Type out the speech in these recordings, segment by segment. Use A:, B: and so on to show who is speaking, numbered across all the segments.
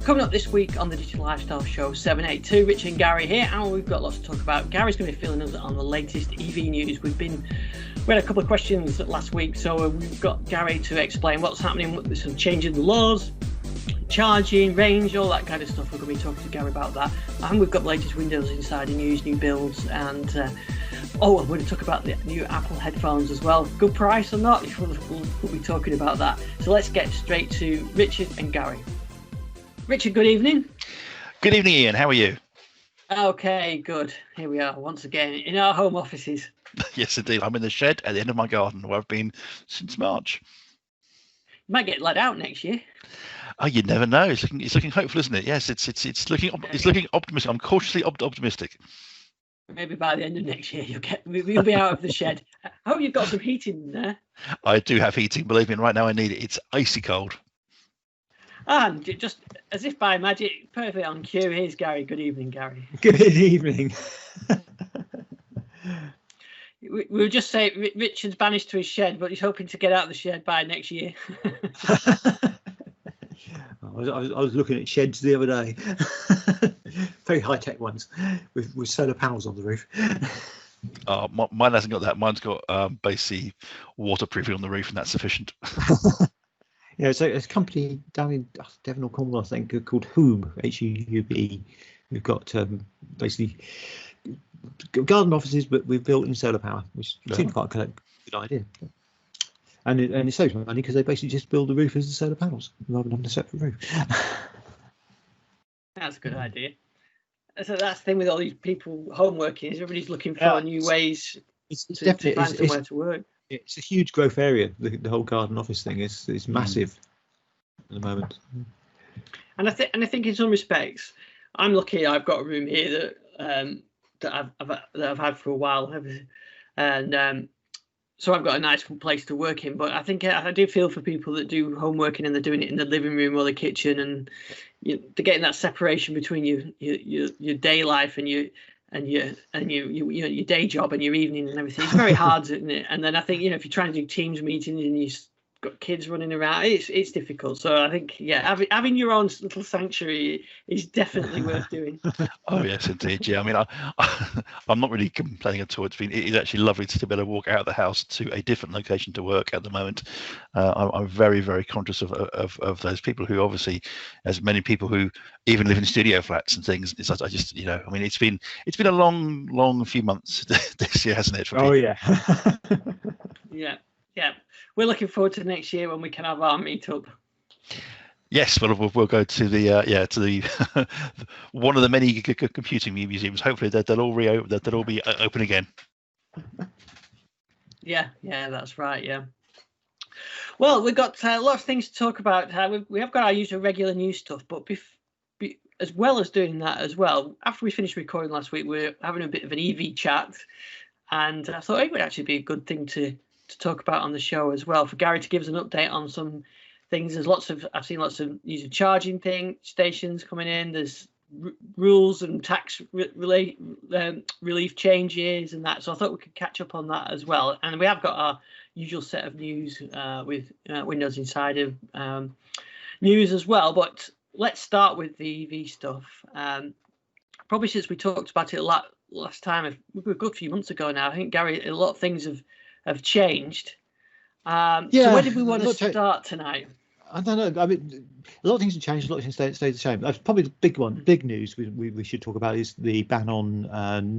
A: Coming up this week on the Digital Lifestyle Show 782, Rich and Garry here, and we've got lots to talk about. Gary's going to be filling us on the latest EV news. We had a couple of questions last week, so we've got Garry to explain what's happening with some change in the laws, charging, range, all that kind of stuff. We're going to be talking to Garry about that. And we've got the latest Windows Insider news, new builds, and we're going to talk about the new Apple headphones as well. Good price or not? We'll be talking about that. So let's get straight to Richard and Garry. Richard, good evening.
B: Good evening, Ian. How are you?
A: Okay, good. Here we are once again in our home offices.
B: Yes, indeed. I'm in the shed at the end of my garden where I've been since March.
A: You might get let out next year.
B: Oh, you never know. It's looking hopeful, isn't it? Yes, it's looking optimistic. I'm cautiously optimistic.
A: Maybe by the end of next year you'll be out of the shed. I hope you've got some heating in there.
B: I do have heating. Believe me, right now I need it. It's icy cold.
A: And just as if by magic, perfectly on cue, here's Garry. Good evening, Garry.
C: Good evening.
A: We were just saying Richard's banished to his shed, but he's hoping to get out of the shed by next year.
C: I was looking at sheds the other day, very high-tech ones with solar panels on the roof.
B: Mine hasn't got that. Mine's got basically waterproofing on the roof, and that's sufficient.
C: Yeah, so it's a company down in Devon or Cornwall, I think, called Huub, H-U-U-B. We've got basically garden offices, but we've built in solar power, which seems quite a good idea. And it saves money because they basically just build the roof as the solar panels rather than a separate roof.
A: That's a good idea. So that's the thing with all these people home working is everybody's looking for new ways to find somewhere to work.
C: It's a huge growth area. The whole garden office thing is massive at the moment.
A: And I think in some respects, I'm lucky. I've got a room here that I've had for a while, and so I've got a nice place to work in. But I think I do feel for people that do home working and they're doing it in the living room or the kitchen, and they're getting that separation between your day life and your day job and your evening and everything. It's very hard, isn't it? And then I think, if you're trying to do Teams meetings and you've got kids running around, it's difficult. So I think, having your own little sanctuary is definitely worth doing.
B: Oh yes, indeed. Yeah, I mean, I'm not really complaining at all. It's actually lovely to be able to walk out of the house to a different location to work at the moment. I'm very, very conscious of those people who obviously, as many people who even live in studio flats and things. It's just, I mean, it's been a long few months this year, hasn't it?
C: Oh yeah.
A: Yeah. We're looking forward to next year when we can have our meetup.
B: Yes, we'll go to the one of the many computing museums. Hopefully they'll all reopen. They'll all be open again.
A: Yeah, that's right. Yeah. Well, we've got a lot of things to talk about. We have got our usual regular news stuff, but as well as doing that as well, after we finished recording last week, we're having a bit of an EV chat, and I thought it would actually be a good thing to talk about on the show as well, for Garry to give us an update on some things. I've seen lots of user charging stations coming in. There's rules and tax relief changes and that. So I thought we could catch up on that as well. And we have got our usual set of news with Windows Insider news as well. But let's start with the EV stuff. Probably since we talked about it last time, a good few months ago now, I think, Garry, a lot of things have changed. So where did we want to start tonight?
C: I don't know. I mean, a lot of things have changed. A lot of things stayed the same. That's probably the big news we should talk about is the ban on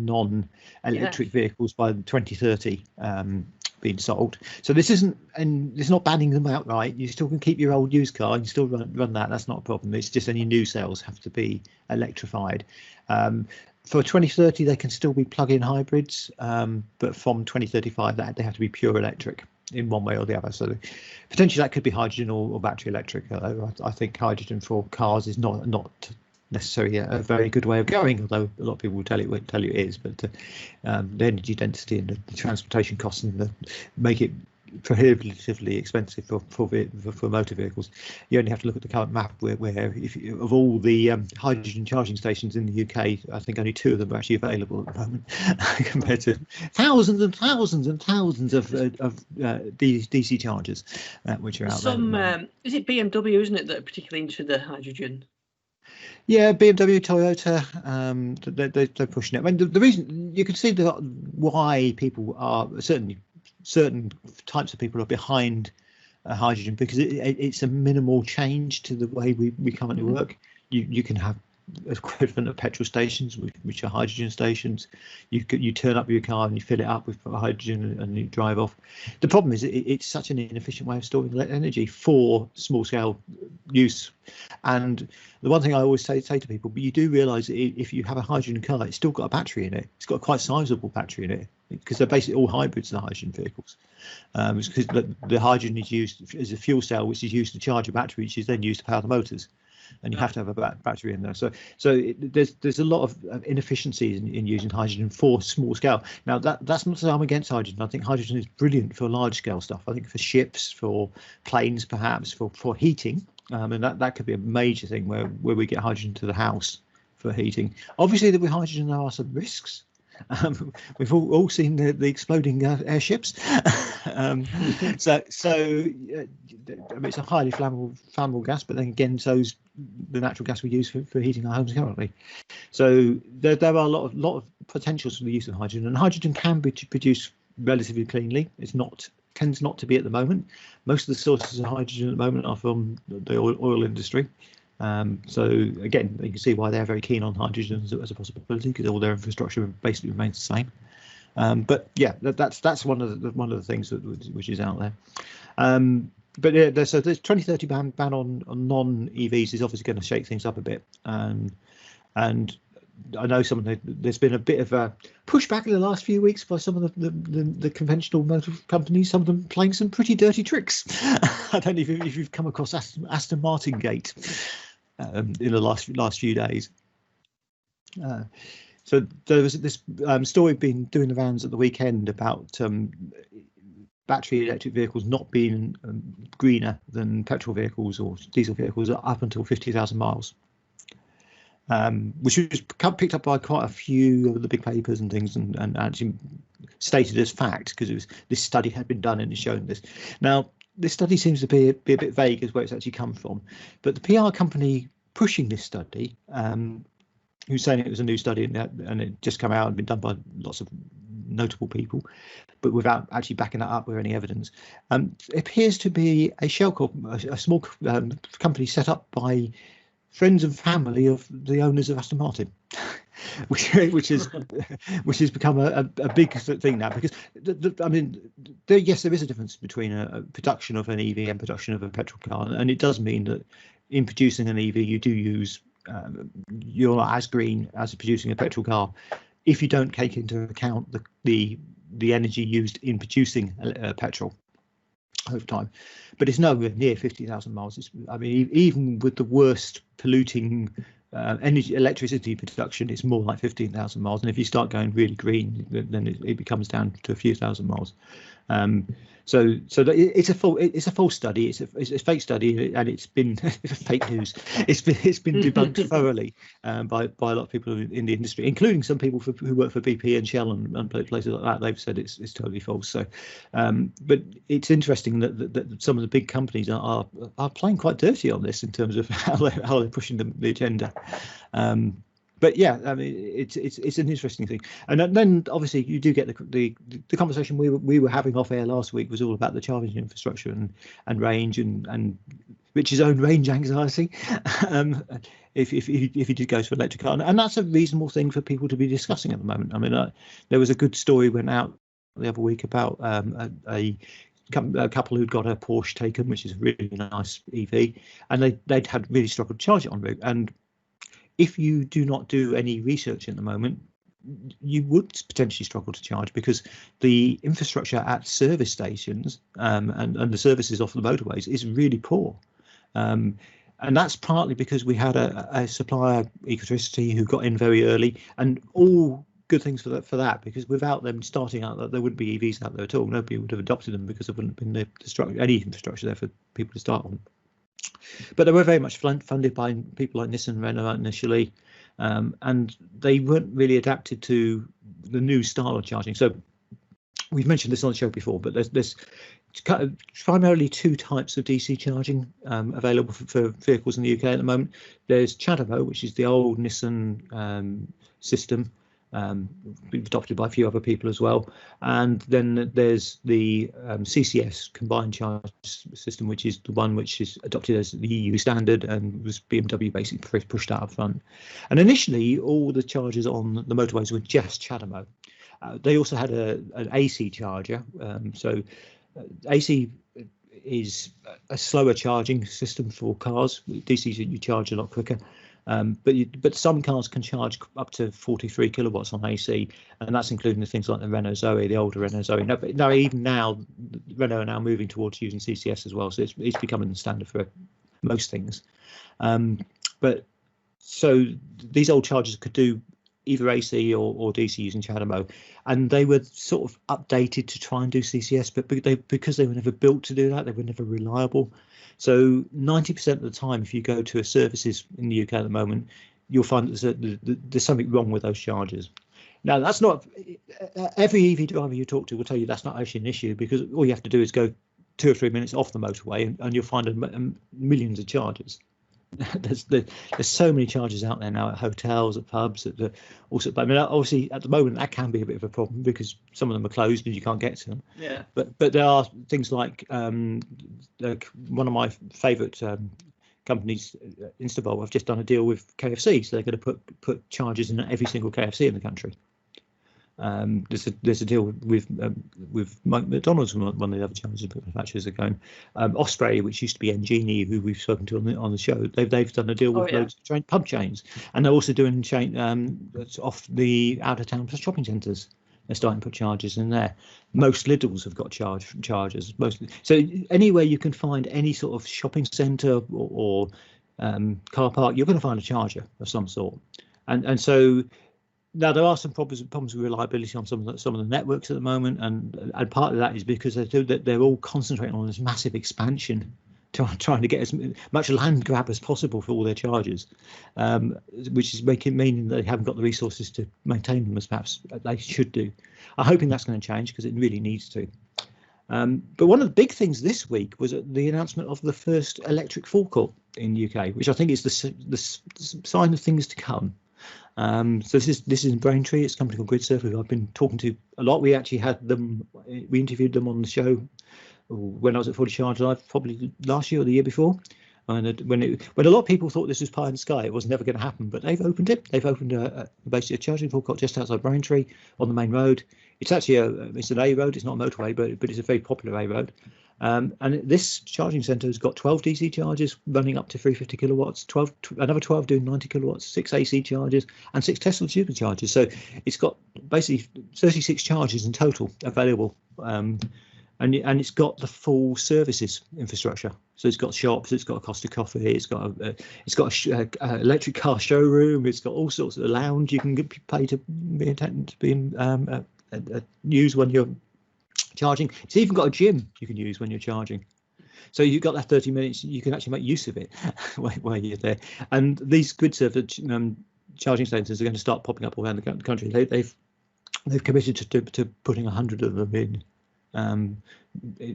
C: non-electric vehicles by 2030 being sold. So this isn't, and it's not banning them outright. You still can keep your old used car and you still run that. That's not a problem. It's just any new sales have to be electrified. For 2030, they can still be plug-in hybrids, but from 2035, they have to be pure electric in one way or the other. So potentially that could be hydrogen or battery electric. I think hydrogen for cars is not necessarily a very good way of going, although a lot of people will tell you it is. But the energy density and the transportation costs and make it prohibitively expensive for motor vehicles. You only have to look at the current map where of all the hydrogen charging stations in the UK, I think only 2 of them are actually available at the moment, compared to thousands and thousands and thousands of DC chargers which are out there.
A: Is it BMW, isn't it, that are particularly into the hydrogen?
C: Yeah, BMW, Toyota, they're pushing it. I mean, the reason you can see why people are certain types of people are behind hydrogen, because it's a minimal change to the way we currently work. You can have equivalent of petrol stations, which are hydrogen stations. You turn up your car and you fill it up with hydrogen and you drive off. The problem is it's such an inefficient way of storing energy for small scale use. And the one thing I always say to people, but you do realise that if you have a hydrogen car, it's still got a battery in it. It's got a quite sizable battery in it, because they're basically all hybrids, the hydrogen vehicles. It's because the hydrogen is used as a fuel cell, which is used to charge a battery, which is then used to power the motors. And you have to have a battery in there. So there's a lot of inefficiencies in using hydrogen for small scale. Now that's not to say I'm against hydrogen. I think hydrogen is brilliant for large scale stuff. I think for ships, for planes, perhaps for heating. And that could be a major thing where we get hydrogen to the house for heating. Obviously, with hydrogen there are some risks. We've all seen the exploding airships. I mean, it's a highly flammable gas, but then again, so's the natural gas we use for heating our homes currently. So there are a lot of potentials for the use of hydrogen, and hydrogen can be produced relatively cleanly. Tends not to be at the moment. Most of the sources of hydrogen at the moment are from the oil industry. So again, you can see why they're very keen on hydrogen as a possibility, because all their infrastructure basically remains the same. But yeah, that's one of the things which is out there. But yeah, so this 2030 ban on non-EVs is obviously going to shake things up a bit, and I know there's been a bit of a pushback in the last few weeks by some of the conventional motor companies, some of them playing some pretty dirty tricks. I don't know if you've come across Aston Martin Gate in the last few days. So there was this story been doing the rounds at the weekend about battery electric vehicles not being greener than petrol vehicles or diesel vehicles up until 50,000 miles. Which was picked up by quite a few of the big papers and things, and actually stated as fact, because this study had been done and it's shown this. Now, this study seems to be a bit vague as where it's actually come from, but the PR company pushing this study, who's saying it was a new study and it just come out and been done by lots of notable people, but without actually backing that up with any evidence, appears to be a small company set up by friends and family of the owners of Aston Martin, which has become a big thing now, because I mean, yes, there is a difference between a production of an EV and production of a petrol car, and it does mean that in producing an EV you do use you're not as green as producing a petrol car if you don't take into account the energy used in producing petrol over time. But it's nowhere near 50,000 miles. I mean, even with the worst polluting electricity production, it's more like 15,000 miles. And if you start going really green, then it becomes down to a few thousand miles. So it's a false study. It's a fake study, and it's been fake news. It's been debunked thoroughly by a lot of people in the industry, including some people who work for BP and Shell and places like that. They've said it's totally false. So, but it's interesting that some of the big companies are playing quite dirty on this in terms of how they're pushing the agenda. But yeah, I mean, it's an interesting thing, and then obviously you do get the conversation we were having off air last week was all about the charging infrastructure and range and Rich's own range anxiety. If he did go to electric car, and that's a reasonable thing for people to be discussing at the moment. I mean, there was a good story went out the other week about a couple who'd got a Porsche Taycan, which is a really nice EV, and they'd had really struggled to charge it en route. And if you do not do any research at the moment, you would potentially struggle to charge, because the infrastructure at service stations and the services off the motorways is really poor. And that's partly because we had a supplier, Ecotricity, who got in very early, and all good things for that, because without them starting out, there wouldn't be EVs out there at all. Nobody would have adopted them, because there wouldn't have been any infrastructure there for people to start on. But they were very much funded by people like Nissan, Renault initially, and they weren't really adapted to the new style of charging. So we've mentioned this on the show before, but there's primarily two types of DC charging available for vehicles in the UK at the moment. There's CHAdeMO, which is the old Nissan system, adopted by a few other people as well. And then there's the CCS combined charge system, which is the one which is adopted as the EU standard and was BMW basically pushed out up front. And initially, all the chargers on the motorways were just CHAdeMO. They also had an AC charger. AC is a slower charging system for cars. DC, you charge a lot quicker. But some cars can charge up to 43 kilowatts on AC, and that's including the things like the Renault Zoe, the older Renault Zoe. No, even now, Renault are now moving towards using CCS as well, so it's becoming the standard for most things. But so these old chargers could do either AC or DC using CHAdeMO, and they were sort of updated to try and do CCS, but because they were never built to do that, they were never reliable. So 90% of the time, if you go to a services in the UK at the moment, you'll find there's something wrong with those chargers. Now, that's not every EV driver you talk to will tell you that's not actually an issue, because all you have to do is go 2 or 3 minutes off the motorway and you'll find millions of chargers. There's so many chargers out there now at hotels, at pubs, also. But I mean, obviously, at the moment, that can be a bit of a problem because some of them are closed and you can't get to them.
A: Yeah.
C: But there are things like one of my favourite companies, Instavolt, have just done a deal with KFC, so they're going to put chargers in every single KFC in the country. There's a deal with McDonald's, one of the other chargers manufacturers are going. Osprey, which used to be Engini, who we've spoken to on the show, they've done a deal with loads of pub chains, and they're also doing off the out of town shopping centres. They're starting to put chargers in there. Most Lidls have got chargers. So anywhere you can find any sort of shopping centre or car park, you're going to find a charger of some sort, and so. Now, there are some problems with reliability on some of the networks at the moment, and part of that is because they're all concentrating on this massive expansion, trying to get as much land grab as possible for all their chargers, which is meaning that they haven't got the resources to maintain them as perhaps they should do. I'm hoping that's going to change because it really needs to. But one of the big things this week was the announcement of the first electric forecourt in the UK, which I think is the sign of things to come. So this is in Braintree. It's a company called GridSurf, who I've been talking to a lot. We actually had them. We interviewed them on the show when I was at 40 Charge Live, probably last year or the year before. And when a lot of people thought this was pie in the sky, it was never going to happen. But they've opened it. They've opened basically a charging forecourt just outside Braintree on the main road. It's actually it's an A road. It's not a motorway, but it's a very popular A road. And this charging centre has got 12 DC chargers running up to 350 kilowatts, another 12 doing 90 kilowatts, 6 AC chargers, and 6 Tesla superchargers. So it's got basically 36 chargers in total available, and it's got the full services infrastructure. So it's got shops, it's got a Costa Coffee, it's got a electric car showroom, it's got all sorts of a lounge you can pay to be use when you're charging. It's even got a gym you can use when you're charging, so you've got that 30 minutes you can actually make use of it while you're there. And these GridSurf charging stations are going to start popping up all around the country. They've committed to putting 100 of them in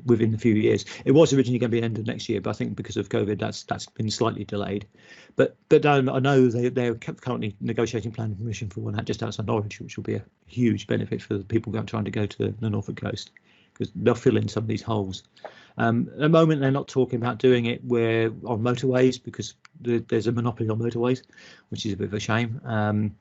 C: within a few years. It was originally going to be the end of next year, but I think because of COVID that's been slightly delayed. But I know they're currently negotiating planning permission for one just outside Norwich, which will be a huge benefit for the people trying to go to the Norfolk coast, because they'll fill in some of these holes. At the moment, they're not talking about doing it on motorways, because there's a monopoly on motorways, which is a bit of a shame.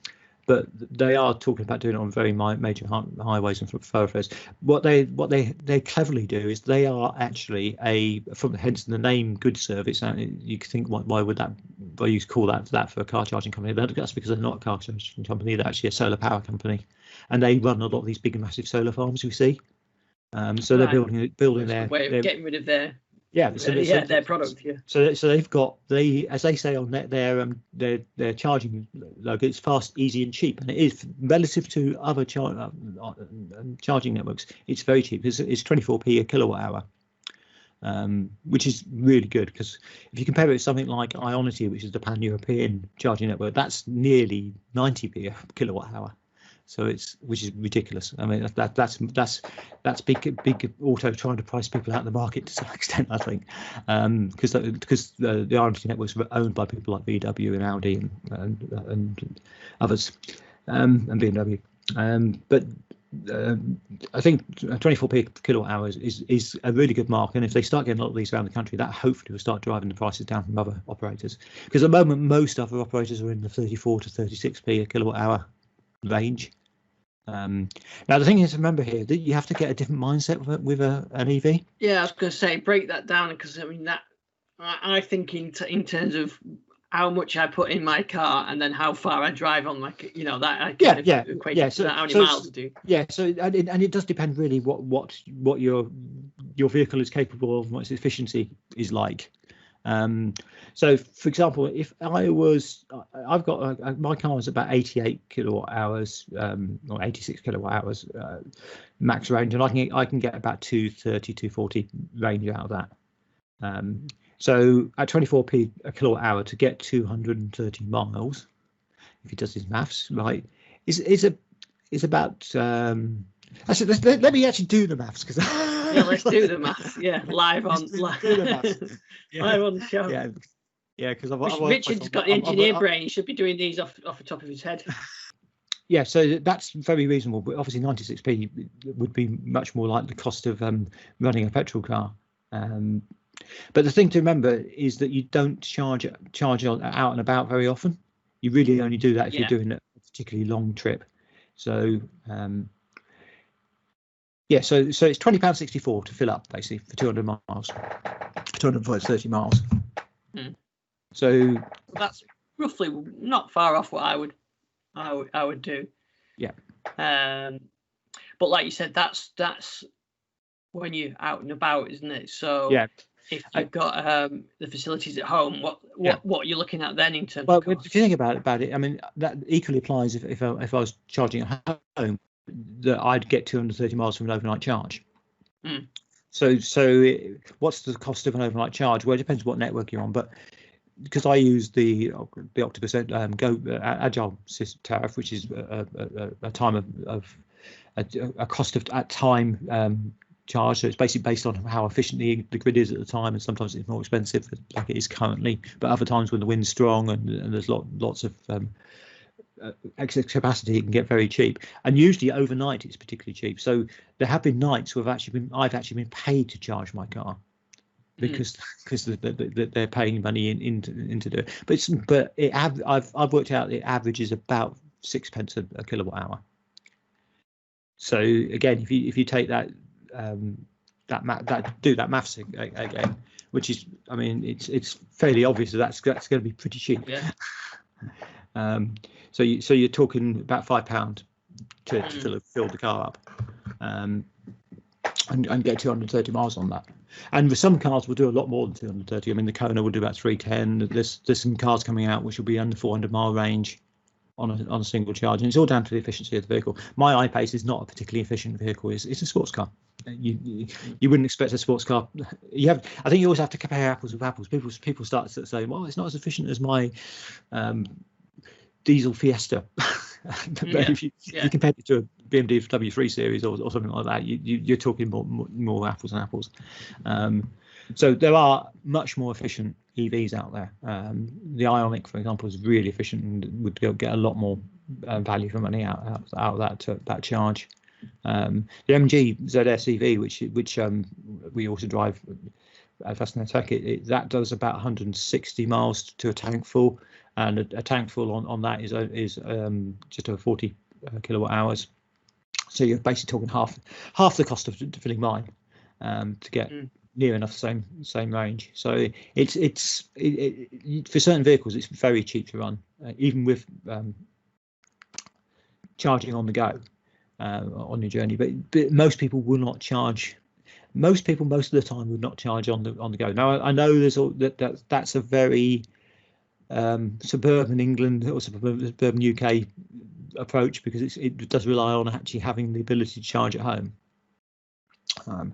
C: But they are talking about doing it on very major highways and thoroughfares. What they cleverly do is they are actually hence the name GridSurf. You could think, why you call that for a car charging company? That's because they're not a car charging company. They're actually a solar power company, and they run a lot of these big, massive solar farms we see. So they're building their
A: way of getting rid of their
C: their
A: product. Yeah.
C: So they've got as they say on their charging logo, it's fast, easy, and cheap, and it is relative to other charging networks. It's very cheap. It's 24p a kilowatt hour, which is really good, because if you compare it with something like Ionity, which is the pan-European charging network, that's nearly 90p a kilowatt hour. So which is ridiculous. I mean, that's big auto trying to price people out of the market to some extent, I think, because the RMT networks were owned by people like VW and Audi and others, and BMW. But I think 24p per kilowatt hours is a really good mark, and if they start getting a lot of these around the country, that hopefully will start driving the prices down from other operators. Because at the moment, most other operators are in the 34 to 36p a kilowatt hour range. Now the thing is, remember here that you have to get a different mindset with an EV.
A: Yeah, I was going to say break that down, because I mean that I think in terms of how much I put in my car and then how far I drive on, like, you know, that I equate to how many miles to do.
C: Yeah, so and it does depend really what your vehicle is capable of, what its efficiency is like. So for example, if I've got my car is about 88 kilowatt hours or 86 kilowatt hours max range, and I can get about 230 240 range out of that. So at 24p a kilowatt hour to get 230 miles, if he does his maths right, is about actually, let me actually do the maths, because
A: yeah, let's do the maths. Yeah, live on live on the show.
C: Yeah, because
A: Richard's got the engineer brain. He should be doing these off the top of his head.
C: Yeah, so that's very reasonable. But obviously, 96p would be much more like the cost of running a petrol car. But the thing to remember is that you don't charge out and about very often. You really only do that if you're doing a particularly long trip. So yeah, so it's £20.64 to fill up basically for 200 miles, 230 miles. So
A: that's roughly not far off what I would do.
C: Yeah.
A: But like you said, that's when you're out and about, isn't it? So
C: yeah.
A: If you've got the facilities at home, what you're looking at then in terms of cost?
C: If you think about it, I mean, that equally applies if I was charging at home, that I'd get 230 miles from an overnight charge. So what's the cost of an overnight charge? Well, it depends what network you're on, but because I use the Octopus Go Agile tariff, which is a time of a cost of at time charge, so it's basically based on how efficient the grid is at the time, and sometimes it's more expensive like it is currently, but other times when the wind's strong and there's lots of excess capacity, it can get very cheap, and usually overnight it's particularly cheap. So there have been nights where I've actually been paid to charge my car because they're paying money into it. But I've worked out the average is about 6 pence a kilowatt hour. So again, if you take that maths again, which is, I mean, it's fairly obvious that's going to be pretty cheap.
A: Yeah.
C: So you're talking about £5 to fill the car up, and get 230 miles on that. And with some cars will do a lot more than 230. I mean, the Kona will do about 310. There's some cars coming out which will be under 400 mile range on a single charge, and it's all down to the efficiency of the vehicle. My I-Pace is not a particularly efficient vehicle. It's a sports car. You wouldn't expect a sports car. I think you always have to compare apples with apples. People start to say, well, it's not as efficient as my diesel Fiesta. But if you compare it to a BMW 3 Series or something like that, you're talking more apples and apples. So there are much more efficient EVs out there. The Ioniq, for example, is really efficient and would get a lot more value for money out of that charge. The MG ZS EV, which we also drive at Fast Tech, that does about 160 miles to a tank full, and a tank full on that is just over 40 kilowatt hours. So you're basically talking half the cost of filling mine to get near enough same range. So it's for certain vehicles it's very cheap to run, even with charging on the go on your journey. But most people will not charge. Most people most of the time would not charge on the go. Now I know that's a very suburban England or suburban UK approach, because it does rely on actually having the ability to charge at home. So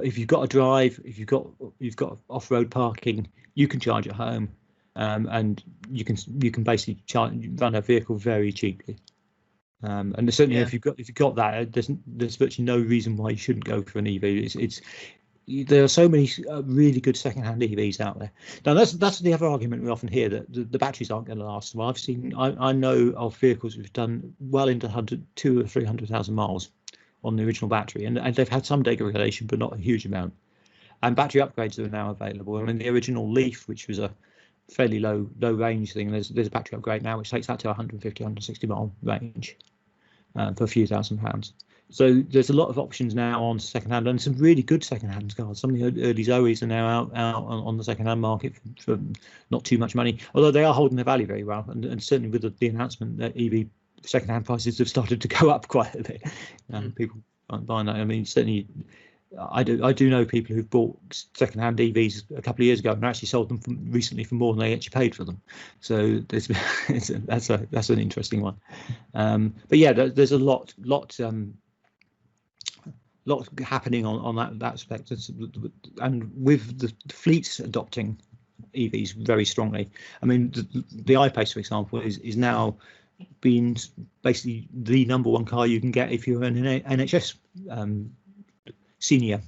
C: if you've got a drive, if you've got off-road parking, you can charge at home, and you can basically run a vehicle very cheaply. And certainly, if you've got that, there's virtually no reason why you shouldn't go for an EV. There are so many really good second-hand EVs out there. Now, that's the other argument we often hear, that the batteries aren't going to last. Well, I know of vehicles which have done well into 200,000 or 300,000 miles on the original battery, and they've had some degradation, but not a huge amount. And battery upgrades are now available. I mean, the original Leaf, which was a fairly low range thing, there's a battery upgrade now which takes that to 150, 160 mile range for a few £1,000s. So there's a lot of options now on second-hand, and some really good second-hand cars. Some of the early Zoes are now out on the second-hand market for not too much money, although they are holding their value very well. And certainly with the announcement that EV second-hand prices have started to go up quite a bit, people aren't buying that. I mean, certainly, I do know people who've bought second-hand EVs a couple of years ago and actually sold them recently for more than they actually paid for them. So that's an interesting one. But yeah, there's a lot happening on that aspect, and with the fleets adopting EVs very strongly. I mean, the I-Pace, for example, is now being basically the #1 car you can get if you're an NHS senior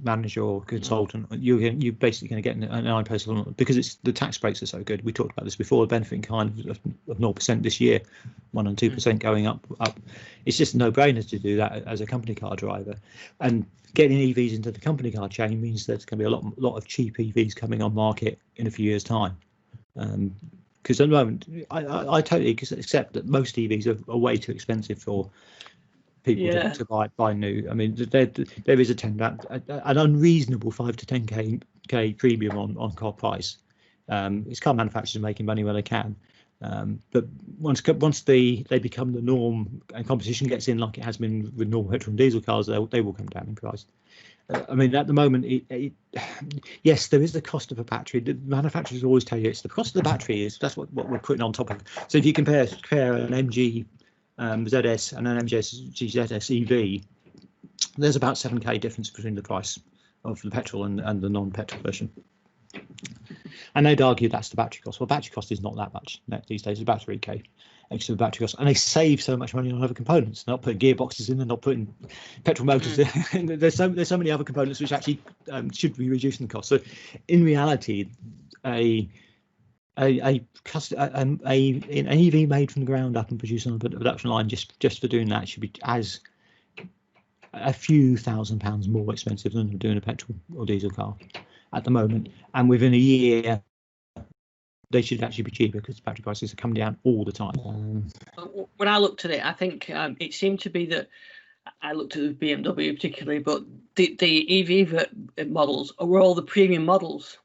C: manager or consultant. You're basically going to get an I-Pace because the tax breaks are so good. We talked about this before, the benefit in kind of 0% this year, 1 and 2% going up. It's just a no-brainer to do that as a company car driver. And getting EVs into the company car chain means there's going to be a lot of cheap EVs coming on market in a few years' time. Because at the moment, I totally accept that most EVs are way too expensive for people to buy new. I mean, there is an unreasonable 5 to 10k premium on car price. It's car manufacturers making money where they can, but once they become the norm and competition gets in, like it has been with normal petrol and diesel cars, they will come down in price. I mean, at the moment, yes, there is the cost of a battery. The manufacturers always tell you it's the cost of the battery that's what we're putting on top of. So if you compare an MG ZS and an MG ZS EV, there's about 7k difference between the price of the petrol and the non-petrol version. And they'd argue that's the battery cost. Well, battery cost is not that much these days. It's about 3k extra battery cost, and they save so much money on other components. They're not putting gearboxes in, they're not putting petrol motors in. There's so many other components which actually should be reducing the cost. So in reality, an EV made from the ground up and produced on a production line just for doing that should be as a few £1,000s more expensive than doing a petrol or diesel car at the moment. And within a year, they should actually be cheaper because battery prices are coming down all the time.
A: When I looked at it, I think it seemed to be that I looked at the BMW particularly, but the EV models were all the premium models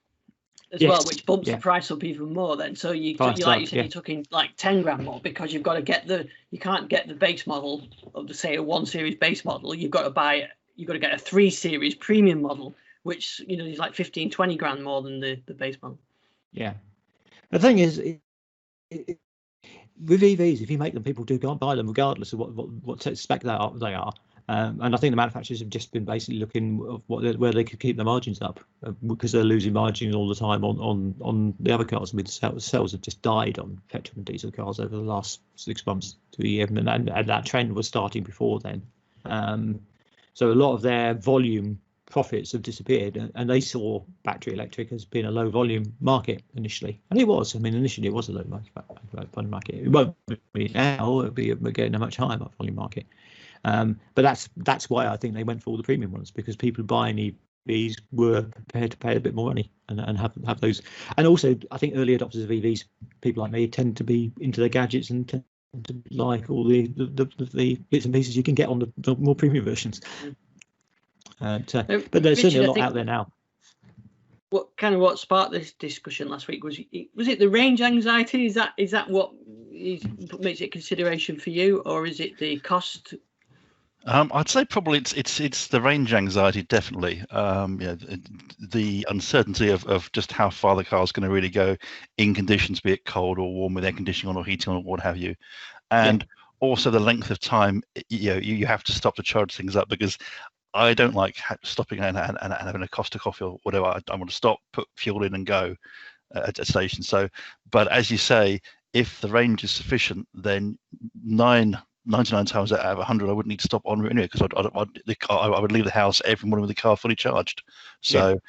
A: as well, which bumps the price up even more. Then, so you like you said, you're talking like 10 grand more because you've got to get you can't get the base model of a 1 Series base model. You've got to get a 3 Series premium model, which is like 15, 20 grand more than the base model.
C: Yeah. The thing is, with EVs, if you make them, people do go and buy them regardless of what spec they are. And I think the manufacturers have just been basically looking at where they could keep their margins up because they're losing margin all the time on the other cars. I mean, the sales have just died on petrol and diesel cars over the last 6 months to a year, and that trend was starting before then. So a lot of their volume profits have disappeared, and they saw battery electric as being a low volume market initially, and it was. I mean, initially it was a low volume market. It won't be now. It'll be getting a much higher volume market. But that's why I think they went for all the premium ones, because people buying EVs were prepared to pay a bit more money and have those. And also, I think early adopters of EVs, people like me, tend to be into their gadgets and tend to like all the bits and pieces you can get on the more premium versions. But there's certainly a lot out there now.
A: What sparked this discussion last week was it the range anxiety? Is that what makes it a consideration for you, or is it the cost?
B: I'd say probably it's the range anxiety, definitely. The uncertainty of just how far the car is going to really go in conditions, be it cold or warm with air conditioning on or heating on or what have you, and also the length of time you have to stop to charge things up, because I don't like stopping and having a Costa coffee or whatever. I want to stop, put fuel in, and go at a station. So, but as you say, if the range is sufficient, then 9 99 times out of 100, I wouldn't need to stop en route anyway, because I would leave the house every morning with the car fully charged. So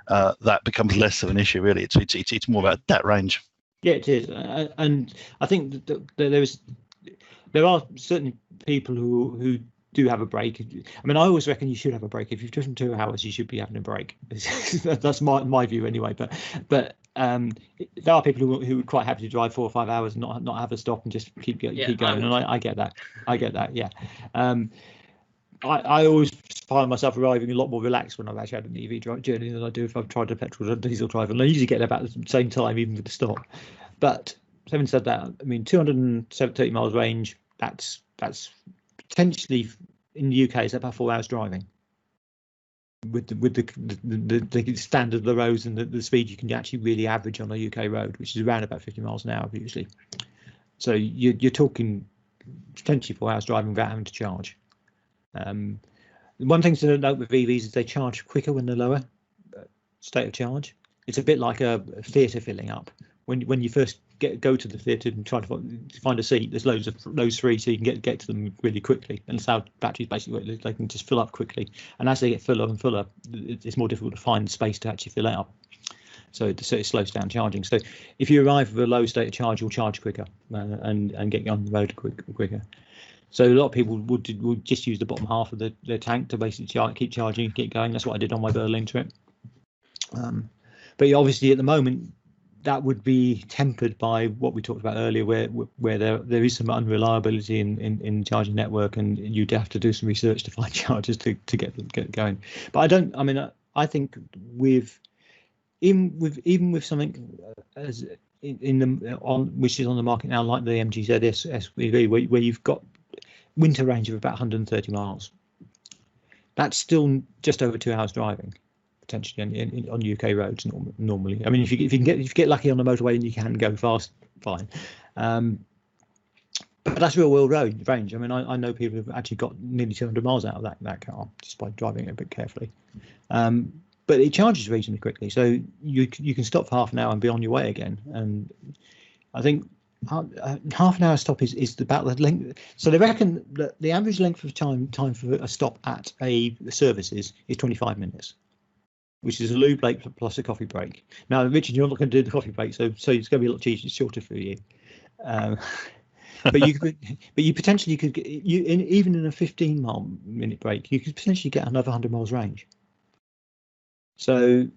B: that becomes less of an issue, really. It's more about that range.
C: Yeah, it is, and I think that there are certainly people who do have a break. I mean, I always reckon you should have a break. If you've driven 2 hours, you should be having a break. That's my view anyway. But there are people who are quite happy to drive 4 or 5 hours and not have a stop and just keep going. And I get that. Yeah. I always find myself arriving a lot more relaxed when I've actually had an EV journey than I do if I've tried a petrol or diesel drive, and I usually get there about the same time, even with the stop. But having said that, I mean, 230 miles range, that's potentially in the UK is about 4 hours driving. With the standard of the roads and the speed you can actually really average on a UK road, which is around about 50 miles an hour usually. So you're talking potentially 4 hours driving without having to charge. One thing to note with EVs is they charge quicker when they're lower state of charge. It's a bit like a theatre filling up. When you first go to the theatre and try to find a seat, there's loads of those free, so you can get to them really quickly. And that's how batteries basically work. They can just fill up quickly, and as they get fuller and fuller, it's more difficult to find space to actually fill out. So it slows down charging. So if you arrive with a low state of charge, you'll charge quicker and get on the road quicker. So a lot of people would just use the bottom half of their tank to basically keep charging and keep going. That's what I did on my Berlin trip. But obviously at the moment, that would be tempered by what we talked about earlier, where there is some unreliability in charging network, and you'd have to do some research to find chargers to get going. But I think even with something as which is on the market now, like the MGZ SUV, where you've got winter range of about 130 miles, that's still just over 2 hours driving potentially on UK roads normally. I mean, if you get lucky on the motorway and you can go fast, fine. But that's real world road range. I mean, I know people who've actually got nearly 200 miles out of that car just by driving it a bit carefully. But it charges reasonably quickly, so you can stop for half an hour and be on your way again. And I think half an hour stop is about the length. So they reckon that the average length of time for a stop at a service is 25 minutes. Which is a loo break plus a coffee break. Now, Richard, you're not going to do the coffee break, so it's going to be a lot shorter for you. But you potentially could get even in a 15-minute break, you could potentially get another 100 miles range. So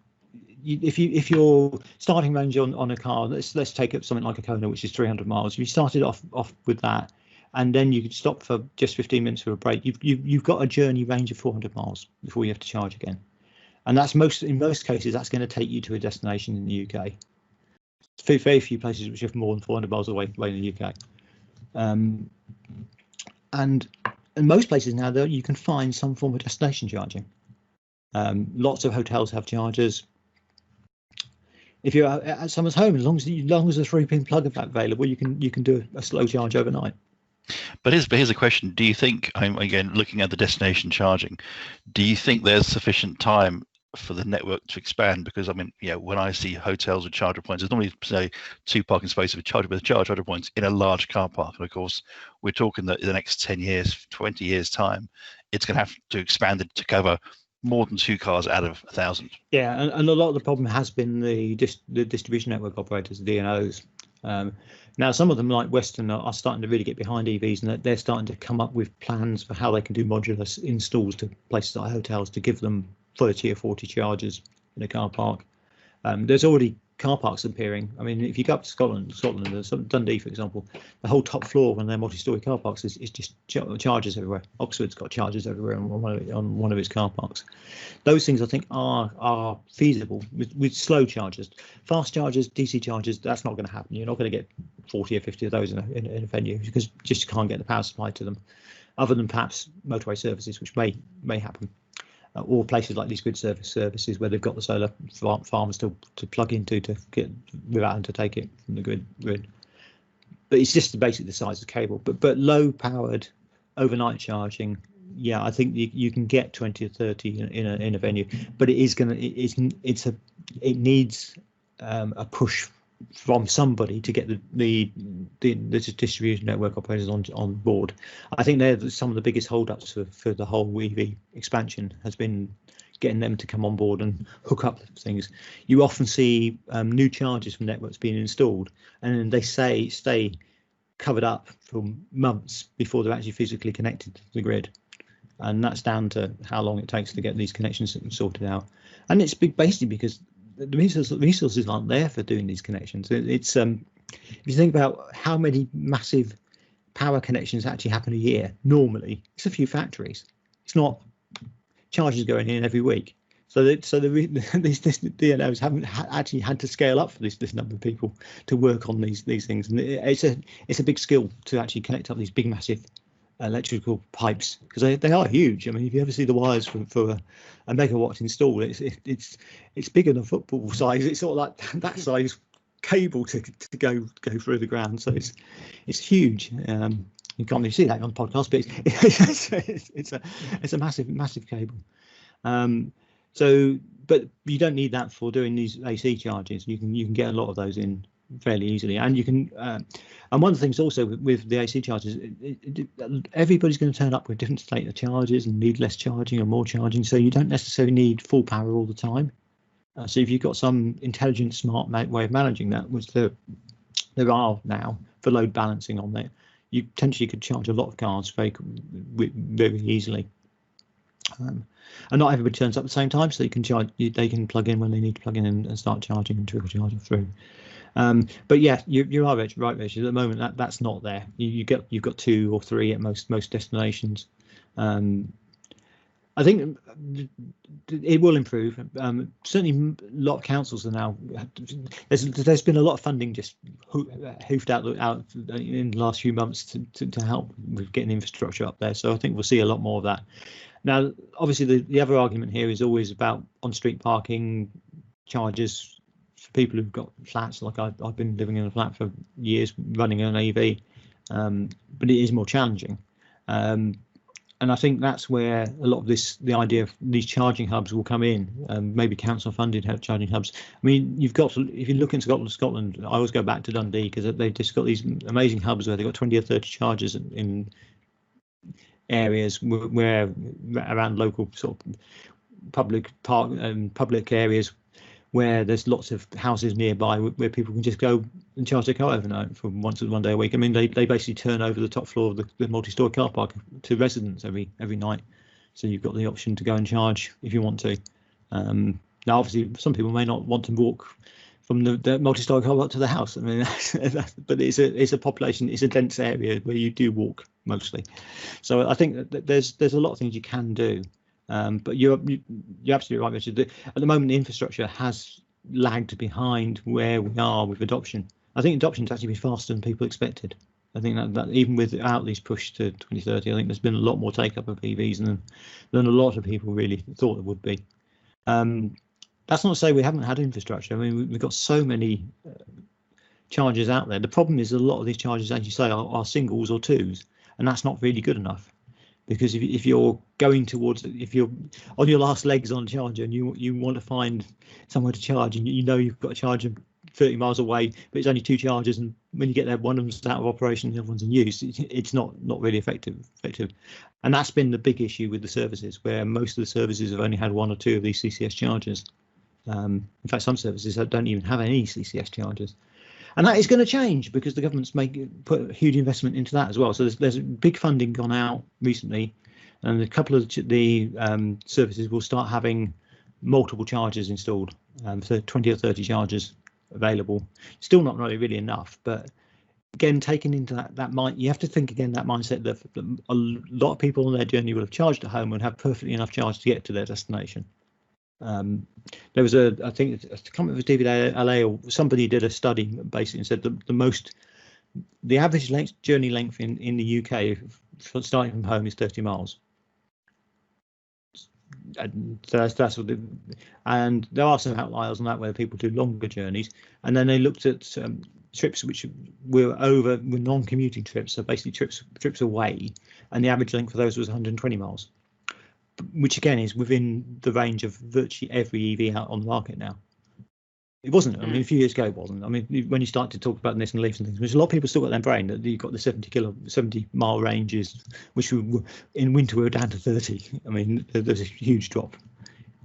C: if your starting range on a car, let's take up something like a Kona, which is 300 miles. If you started off with that, and then you could stop for just 15 minutes for a break, you've got a journey range of 400 miles before you have to charge again. And that's in most cases, that's going to take you to a destination in the UK. Very few places which are more than 400 miles away in the UK. And in most places now, though, you can find some form of destination charging. Lots of hotels have chargers. If you're at someone's home, as long as a 3-pin plug is available, you can do a slow charge overnight.
B: But here's a question. Do you think, again, looking at the destination charging, do you think there's sufficient time for the network to expand? Because I mean, when I see hotels with charger points, there's normally, say, 2 parking spaces with charger points in a large car park. And of course, we're talking that in the next 10 years, 20 years time, it's going to have to expand it to cover more than 2 cars out of 1,000.
C: Yeah, and a lot of the problem has been the distribution network operators, the DNOs. Now, some of them, like Western, are starting to really get behind EVs, and they're starting to come up with plans for how they can do modular installs to places like hotels to give them 30 or 40 chargers in a car park. There's already car parks appearing. I mean, if you go up to Scotland, there's Dundee, for example, the whole top floor when they're multi-story car parks is just chargers everywhere. Oxford's got chargers everywhere on one of its car parks. Those things I think are feasible with slow chargers. Fast chargers, DC chargers, that's not going to happen. You're not going to get 40 or 50 of those in a venue because just can't get the power supply to them, other than perhaps motorway services, which may happen. Or places like these grid services where they've got the solar farms to plug into to get without having to take it from the grid. But it's just basically the size of the cable. But low powered overnight charging, yeah, I think you can get 20 or 30 in a venue. But it needs a push from somebody to get the the distribution network operators on board. I think they're some of the biggest holdups for the whole EV expansion has been getting them to come on board and hook up things. You often see new chargers from networks being installed, and then they stay covered up for months before they're actually physically connected to the grid. And that's down to how long it takes to get these connections sorted out. And it's basically because the resources aren't there for doing these connections. It's if you think about how many massive power connections actually happen a year, normally it's a few factories. It's not charges going in every week. So these DNOs haven't actually had to scale up for this number of people to work on these things. And it's a big skill to actually connect up these big massive electrical pipes, because they are huge. I mean, if you ever see the wires for a megawatt installed, it's bigger than football size. It's sort of like that size cable to go through the ground. So it's huge. You can't really see that on the podcast, but it's a massive cable. But you don't need that for doing these AC charges. You can get a lot of those in fairly easily, and you can. And one of the things also with the AC charges, everybody's going to turn up with different state of charges and need less charging or more charging. So you don't necessarily need full power all the time. So if you've got some intelligent, smart way of managing that, which there are now for load balancing on there, you potentially could charge a lot of cars very easily. And not everybody turns up at the same time, so you can charge. They can plug in when they need to plug in and start charging and trickle charging through. But yeah, you are right, Rich. At the moment, that's not there. You've got 2 or 3 at most destinations. I think it will improve. Certainly, a lot of councils are now. There's been a lot of funding just hoofed out in the last few months to help with getting infrastructure up there. So I think we'll see a lot more of that. Now, obviously, the other argument here is always about on-street parking charges for people who've got flats. Like I've been living in a flat for years, running an EV, but it is more challenging. And I think that's where a lot of the idea of these charging hubs will come in. Maybe council-funded charging hubs. I mean, if you look in Scotland, I always go back to Dundee because they've just got these amazing hubs where they've got 20 or 30 chargers in areas where around local sort of public areas where there's lots of houses nearby where people can just go and charge their car overnight for one day a week. I mean, they basically turn over the top floor of the multi-story car park to residents every night. So you've got the option to go and charge if you want to. Now, obviously, some people may not want to walk from the multi-story car park to the house. I mean, but it's a population, it's a dense area where you do walk mostly. So I think that there's a lot of things you can do. But you're absolutely right, Richard. At the moment, the infrastructure has lagged behind where we are with adoption. I think adoption's actually been faster than people expected. I think that even without these push to 2030, I think there's been a lot more take up of EVs than a lot of people really thought it would be. That's not to say we haven't had infrastructure. I mean, we've got so many chargers out there. The problem is a lot of these chargers, as you say, are singles or twos, and that's not really good enough. Because if you're if you're on your last legs on a charger and you want to find somewhere to charge and you know you've got a charger 30 miles away, but it's only 2 chargers, and when you get there, one of them's out of operation, the other one's in use, it's not really effective. And that's been the big issue with the services, where most of the services have only had 1 or 2 of these CCS chargers. In fact, some services don't even have any CCS chargers. And that is going to change because the government's put a huge investment into that as well. So there's big funding gone out recently, and a couple of the services will start having multiple chargers installed, so 20 or 30 chargers available. Still not really enough, but again, taking into that mind, you have to think again that mindset that a lot of people on their journey will have charged at home and have perfectly enough charge to get to their destination. There was I think I can't remember if it was David LA or somebody did a study basically and said the average journey length in the UK starting from home is 30 miles. And so that's what and there are some outliers on that where people do longer journeys, and then they looked at trips which were non-commuting trips, so basically trips away, and the average length for those was 120 miles. Which again is within the range of virtually every EV out on the market now. It wasn't. I mean, a few years ago, it wasn't. I mean, when you start to talk about Nissan Leafs and things, which a lot of people still got their brain that you've got the 70-mile ranges, which in winter we were down to 30. I mean, there's a huge drop.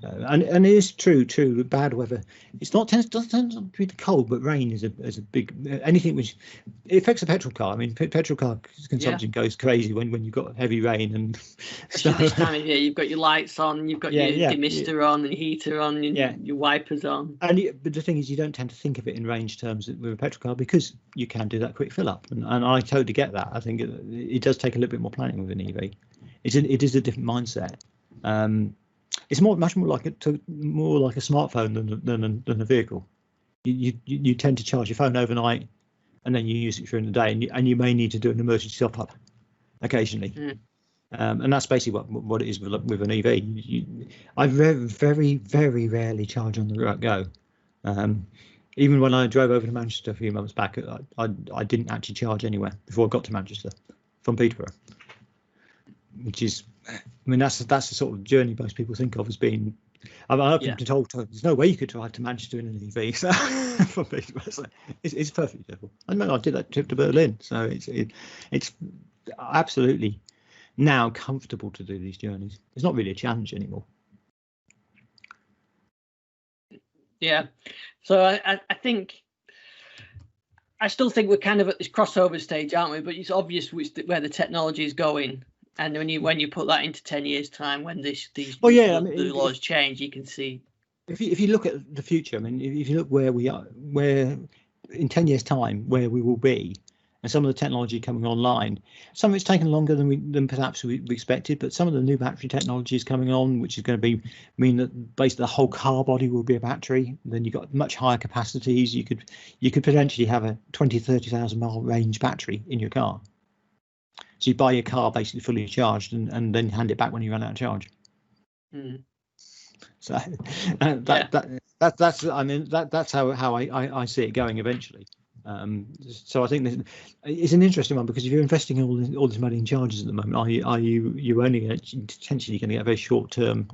C: And it is true. Bad weather. It's not doesn't tend to be the cold, but rain is a big anything which it affects a petrol car. I mean, petrol car consumption goes crazy when you've got heavy rain and stuff.
A: This time of year, you've got your lights on, you've got your demister on, and heater on, and your wipers on.
C: But the thing is, you don't tend to think of it in range terms with a petrol car because you can do that quick fill up, and I totally get that. I think it does take a little bit more planning with an EV. It is a different mindset. It's much more like a smartphone than a vehicle. You tend to charge your phone overnight, and then you use it during the day, and you may need to do an emergency top up occasionally. And that's basically what it is with an EV. I very, very rarely charge on the go. Even when I drove over to Manchester a few months back, I didn't actually charge anywhere before I got to Manchester from Peterborough, which is. I mean, that's the sort of journey most people think of as being. I've been told there's no way you could drive to Manchester in an EV. So it's perfectly doable. I mean, I did that trip to Berlin, so it's absolutely now comfortable to do these journeys. It's not really a challenge anymore.
A: Yeah, so I think. I still think we're kind of at this crossover stage, aren't we? But it's obvious where the technology is going. And when you put that into 10 years' time, when the laws change, you can see.
C: If you look at the future, I mean, if you look where we are, where in 10 years' time, where we will be, and some of the technology coming online, some of it's taken longer than perhaps we expected, but some of the new battery technology is coming on, which is going to mean that basically the whole car body will be a battery. Then you've got much higher capacities. You could potentially have a 20,000-30,000 mile range battery in your car. So you buy your car basically fully charged and then hand it back when you run out of charge. So that's I mean that's how I see it going eventually. So I think it's an interesting one because if you're investing all this money in charges at the moment, are you only potentially going to get a very short term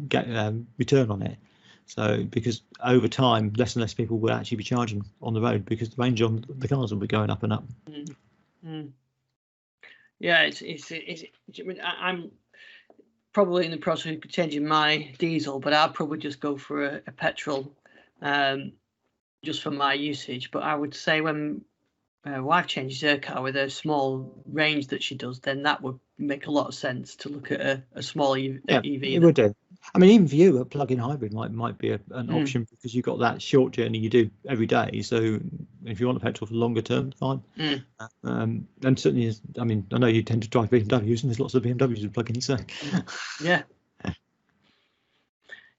C: return on it? So because over time, less and less people will actually be charging on the road because the range on the cars will be going up and up.
A: Yeah, I'm probably in the process of changing my diesel, but I'll probably just go for a petrol, just for my usage. But I would say when my wife changes her car with a small range that she does, then that would make a lot of sense to look at a small EV.
C: It would do. I mean, even for you, a plug-in hybrid might be an option because you've got that short journey you do every day. So if you want a petrol for longer term, fine. And certainly, I mean, I know you tend to drive BMWs, and there's lots of BMWs with plug-ins. So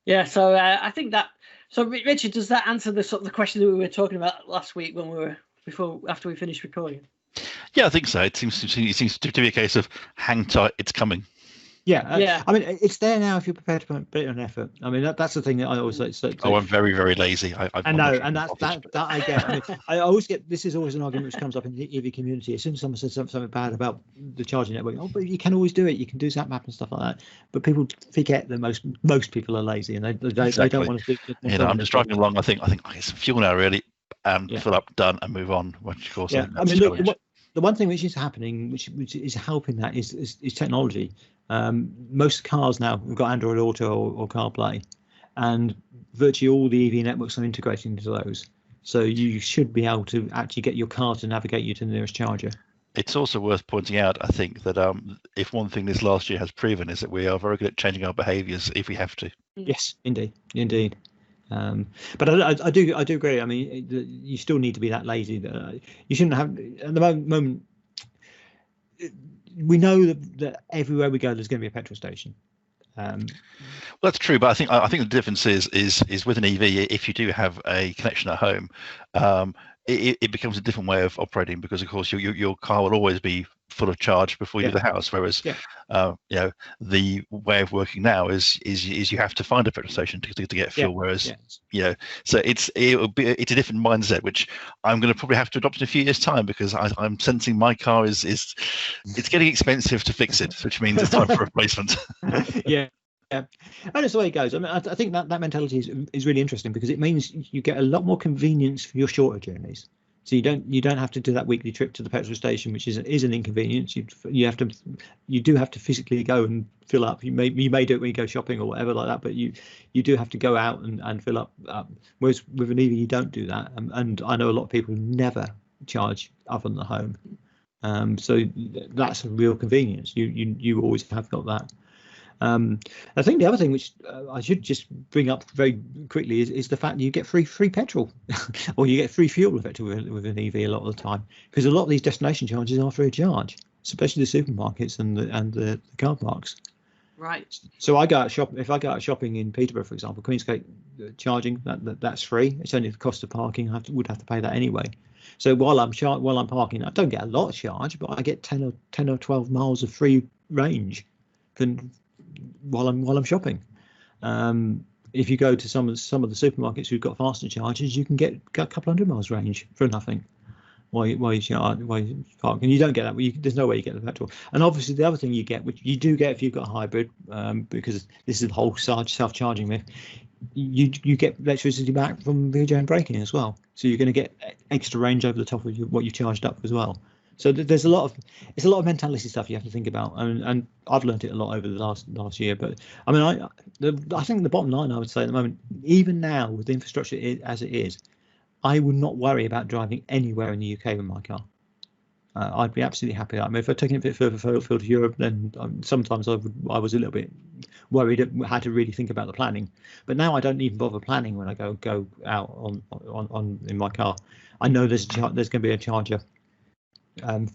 A: yeah. So I think that. So Richard, does that answer the question that we were talking about last week when after we finished recording?
B: Yeah, I think so. It seems to be a case of hang tight, it's coming.
C: Yeah. I mean, it's there now if you're prepared to put an effort. I mean, that's the thing that I always say.
B: I'm very, very lazy.
C: I know, and that I get. I mean, I always get. This is always an argument which comes up in the EV community. As soon as someone says something bad about the charging network, but you can always do it. You can do ZapMap and stuff like that. But people forget that most people are lazy and they don't want to do.
B: I'm just driving along. I think it's fuel now really, and fill up, done, and move on. Which of course,
C: I mean, look. The one thing which is happening, which is helping that, is technology. Most cars now have got Android Auto or CarPlay, and virtually all the EV networks are integrating into those. So you should be able to actually get your car to navigate you to the nearest charger.
B: It's also worth pointing out, I think, that if one thing this last year has proven is that we are very good at changing our behaviours if we have to.
C: Yes, indeed. But I do agree. I mean, you still need to be that lazy. You shouldn't have at the moment. We know that everywhere we go, there's going to be a petrol station.
B: Well, that's true, but I think the difference is with an EV. If you do have a connection at home, it becomes a different way of operating because, of course, your car will always be full of charge before you leave the house. Whereas, the way of working now is you have to find a petrol station to get fuel. Whereas, so it's a different mindset, which I'm going to probably have to adopt in a few years' time because I'm sensing my car is getting expensive to fix it, which means it's time for replacement.
C: Yeah. And that's the way it goes. I mean, I think that mentality is really interesting because it means you get a lot more convenience for your shorter journeys. So you don't have to do that weekly trip to the petrol station, which is an inconvenience. You do have to physically go and fill up. You may do it when you go shopping or whatever like that, but you do have to go out and fill up. Whereas with an EV, you don't do that. And I know a lot of people who never charge other than at home. So that's a real convenience. You always have got that. I think the other thing which I should just bring up very quickly is the fact that you get free petrol or you get free fuel effectively with an EV a lot of the time, because a lot of these destination charges are free of charge, especially the supermarkets and the car parks.
A: Right.
C: So I go out shopping. If I go out shopping in Peterborough, for example, Queensgate charging that's free. It's only the cost of parking. I would have to pay that anyway. So while I'm parking, I don't get a lot of charge, but I get 10 or 12 miles of free range while I'm shopping. If you go to some of the supermarkets who've got faster charges, you can get a couple 100 miles range for nothing while you park, and you don't get that. There's no way you get the petrol. And obviously the other thing you get, which you do get if you've got a hybrid, because this is the whole self-charging myth, you get electricity back from VJ braking as well. So you're going to get extra range over the top of what you've charged up as well. So there's a lot of mentality stuff you have to think about, and I've learned it a lot over the last year. But I mean, I think the bottom line I would say at the moment, even now with the infrastructure as it is, I would not worry about driving anywhere in the UK with my car. I'd be absolutely happy. I mean, if I'd taken it a bit further afield to Europe, then sometimes I was a little bit worried. I had to really think about the planning. But now I don't even bother planning when I go out on in my car. I know there's going to be a charger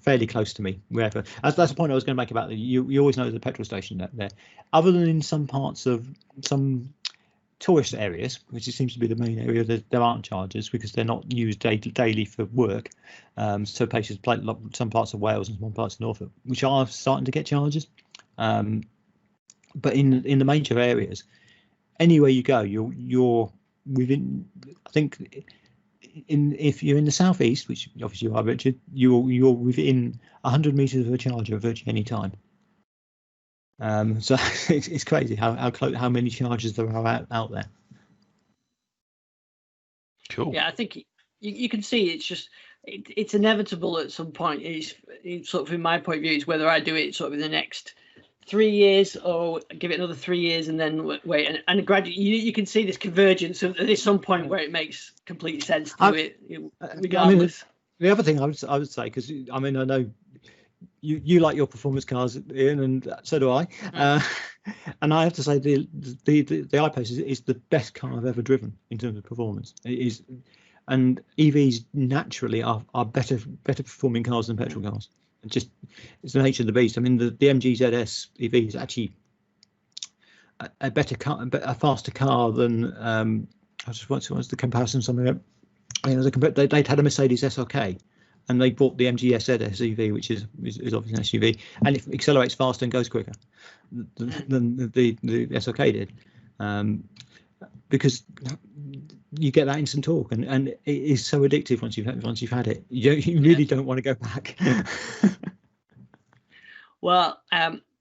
C: fairly close to me wherever. That's the point I was going to make about you always know there's a petrol station there, other than in some parts of some tourist areas, which seems to be the main area. There aren't chargers because they're not used daily for work. So places like some parts of Wales and some parts of Norfolk, which are starting to get chargers. But in the major areas, anywhere you go, you're within. I think if you're in the southeast, which obviously you are, Richard, you're within 100 meters of a charger virtually any time. So it's crazy how many chargers there are out there.
B: Cool.
A: Yeah, I think you can see it's inevitable at some point. It's sort of, in my point of view, it's whether I do it sort of in the next 3 years or give it another 3 years and then wait and gradually you can see this convergence at some point where it makes complete sense to it regardless.
C: I mean, the other thing I would say, because I mean I know you like your performance cars, Ian, and so do I. And I have to say the I-Pace is the best car I've ever driven in terms of performance. It is, and EVs naturally are better performing cars than petrol cars. It's the nature of the beast. I mean, the MG ZS EV is actually a better car, a faster car than what was the comparison? Something they'd had a Mercedes SLK. And they bought the MG ZS EV, which is obviously an SUV, and it accelerates faster and goes quicker than the SLK did, because you get that instant torque, and it is so addictive once you've had it. You really don't want to go back.
A: Well,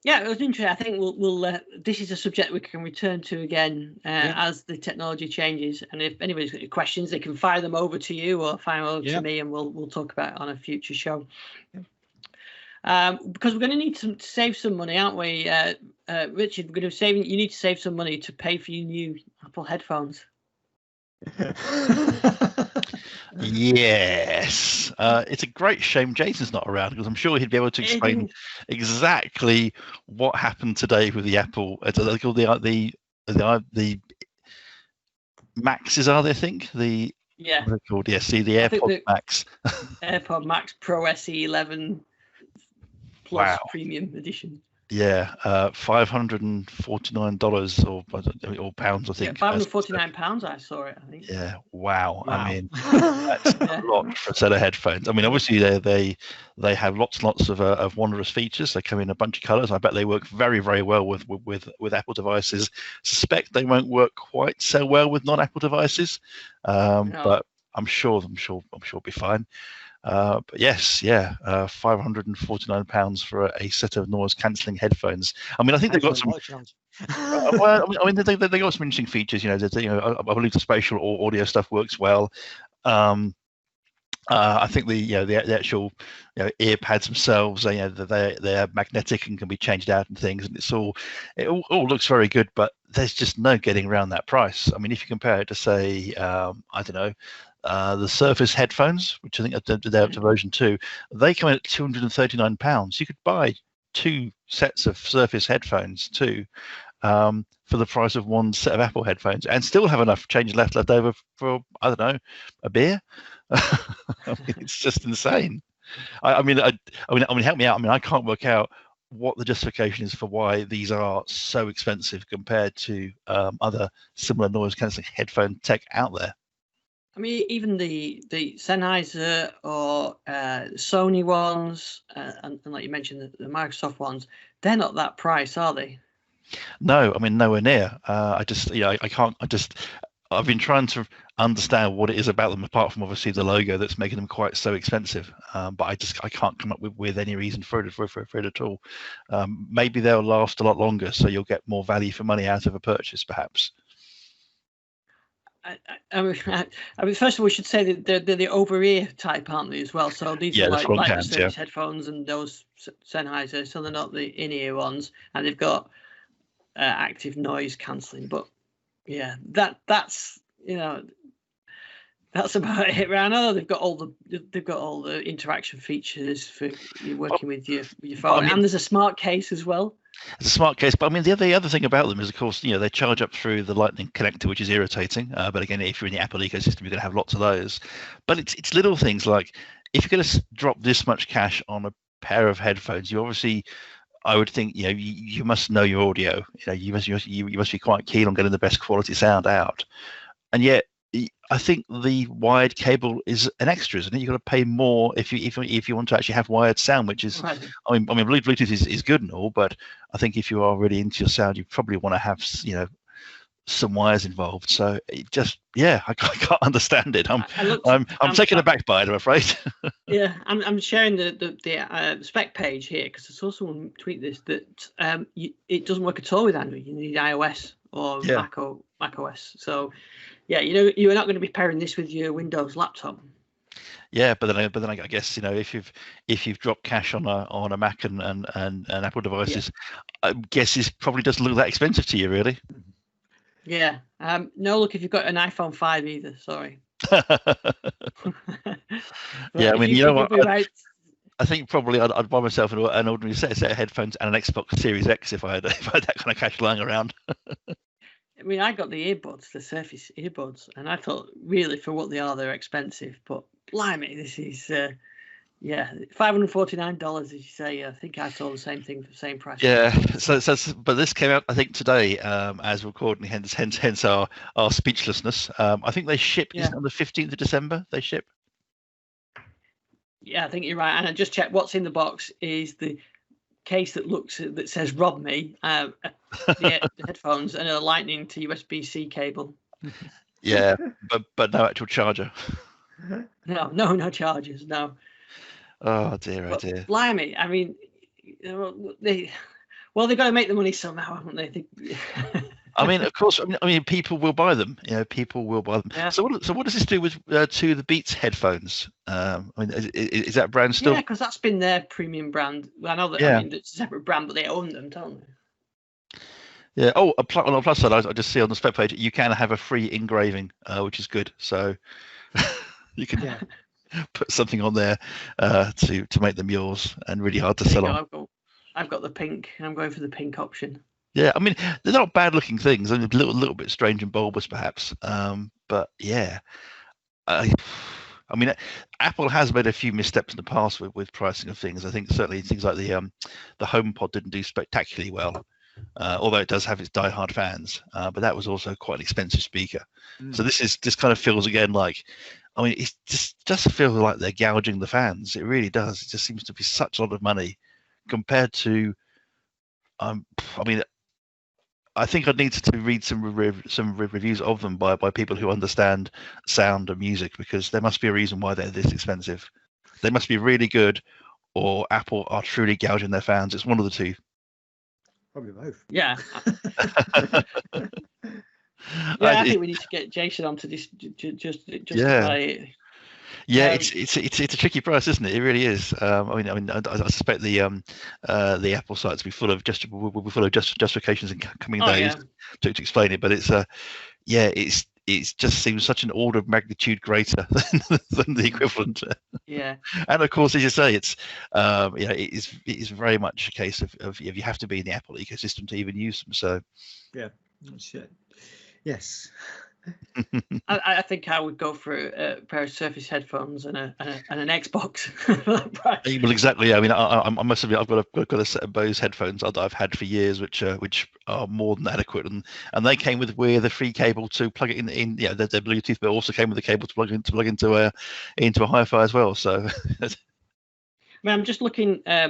A: yeah, it was interesting. I think we'll this is a subject we can return to again as the technology changes. And if anybody's got any questions, they can fire them over to you or fire them over to me, and we'll talk about it on a future show. Because we're going to need to save some money, aren't we, Richard? We're going to you need to save some money to pay for your new Apple headphones.
B: Yes, it's a great shame Jason's not around, because I'm sure he'd be able to explain exactly what happened today with the Apple. They call the Maxes, are they? I think the what are they called? Yes, the AirPod Max.
A: AirPod Max Pro SE 11 Plus Premium Edition.
B: Yeah, $549 or pounds, I think.
A: Yeah, £549. I saw it, I think.
B: Yeah, wow. I mean, that's a lot for a set of headphones. I mean, obviously they have lots and lots of wondrous features. They come in a bunch of colours. I bet they work very, very well with Apple devices. Suspect they won't work quite so well with non-Apple devices, but I'm sure it'll be fine. But yes, yeah, £549 for a set of noise cancelling headphones. I mean, I think they've got some. Well, I mean, they got some interesting features. You know, I believe the spatial audio stuff works well. I think the actual ear pads themselves, they're magnetic and can be changed out and things, and it all looks very good. But there's just no getting around that price. I mean, if you compare it to say, I don't know, the Surface headphones, which I think they're up to version 2, they come in at £239. You could buy 2 sets of Surface headphones too, for the price of 1 set of Apple headphones, and still have enough change left over for, I don't know, a beer. I mean, it's just insane. I mean, help me out. I mean, I can't work out what the justification is for why these are so expensive compared to other similar noise cancelling headphone tech out there.
A: I mean, even the Sennheiser or Sony ones, and like you mentioned, the Microsoft ones, they're not that price, are they?
B: No, I mean, nowhere near. I can't. I've been trying to understand what it is about them, apart from obviously the logo, that's making them quite so expensive. But I can't come up with any reason for it at all. Maybe they'll last a lot longer, so you'll get more value for money out of a purchase, perhaps.
A: I mean, first of all, we should say that they're the over-ear type, aren't they, as well? So these are like the Surface headphones and those Sennheiser, so they're not the in-ear ones, and they've got active noise cancelling. But yeah, that's that's about it. Right? I know they've got all the interaction features for you working with your phone, and there's a smart case as well.
B: It's a smart case, but I mean the other thing about them is, of course, they charge up through the Lightning connector, which is irritating. But again, if you're in the Apple ecosystem, you're going to have lots of those. But it's little things like, if you're going to drop this much cash on a pair of headphones, you obviously, I would think, you must know your audio. You must be quite keen on getting the best quality sound out. And yet, I think the wired cable is an extra, isn't it? You've got to pay more if you want to actually have wired sound, which is, right. I mean, Bluetooth is good and all, but I think if you are really into your sound, you probably want to have some wires involved. So it just, I can't understand it. I'm taken aback by it, I'm afraid.
A: Yeah, I'm sharing the spec page here because I saw someone tweet this that it doesn't work at all with Android. You need iOS or Mac OS. So yeah, you're not going to be pairing this with your Windows laptop.
B: Yeah, but then I guess if you've dropped cash on a Mac and Apple devices, I guess it probably doesn't look that expensive to you, really.
A: Yeah. No, look, if you've got an iPhone 5 either, sorry.
B: Yeah, I mean, you know what? I think probably I'd buy myself an ordinary set of headphones and an Xbox Series X if I had that kind of cash lying around.
A: I mean, I got the earbuds, the Surface earbuds, and I thought, really, for what they are, they're expensive. But blimey, this is, $549, as you say. I think I saw the same thing for the same price.
B: Yeah. So, but this came out, I think, today, as recording. Hence our speechlessness. I think they ship on the 15th of December. They ship.
A: Yeah, I think you're right. And I just checked. What's in the box is the case that says "Rob Me," the headphones, and a Lightning to USB-C cable.
B: Yeah, but no actual charger.
A: No chargers. No.
B: Oh dear, dear.
A: Blimey! I mean, they've got to make the money somehow, haven't they?
B: I mean, of course. I mean, people will buy them. People will buy them. Yeah. So what does this do with to the Beats headphones? I mean, is that brand still?
A: Yeah, because that's been their premium brand. I know that. Yeah. I mean, it's a separate brand, but they own them, don't they?
B: Yeah. Oh, on the plus side, I just see on the spec page you can have a free engraving, which is good. So you can put something on there to make them yours, and really hard to sell on.
A: I've got the pink. I'm going for the pink option.
B: Yeah, I mean, they're not bad-looking things. I mean, a little bit strange and bulbous, perhaps. But yeah, I mean, Apple has made a few missteps in the past with pricing of things. I think certainly things like the HomePod didn't do spectacularly well, although it does have its die-hard fans. But that was also quite an expensive speaker. So this kind of feels again like, I mean, it just feels like they're gouging the fans. It really does. It just seems to be such a lot of money compared to, I mean, I think I'd need to read some reviews of them by people who understand sound and music, because there must be a reason why they're this expensive. They must be really good, or Apple are truly gouging their fans. It's one of the two.
C: Probably both.
A: Yeah. I think we need to get Jason onto this just justify it.
B: Yeah, it's a tricky price, isn't it? It really is. I suspect the Apple sites will be full of justifications in coming days to explain it. But it just seems such an order of magnitude greater than the equivalent.
A: Yeah. And
B: of course, as you say, it's it is very much a case of you have to be in the Apple ecosystem to even use them. So
C: yeah, shit. Yes.
A: I think I would go for a pair of Surface headphones and an Xbox.
B: Well, exactly. I mean, I must admit, I've got a set of Bose headphones that I've had for years, which are more than adequate, and they came with a free cable to plug it in. They're Bluetooth, but also came with a cable to plug into a hi-fi as well. So,
A: I'm just looking. I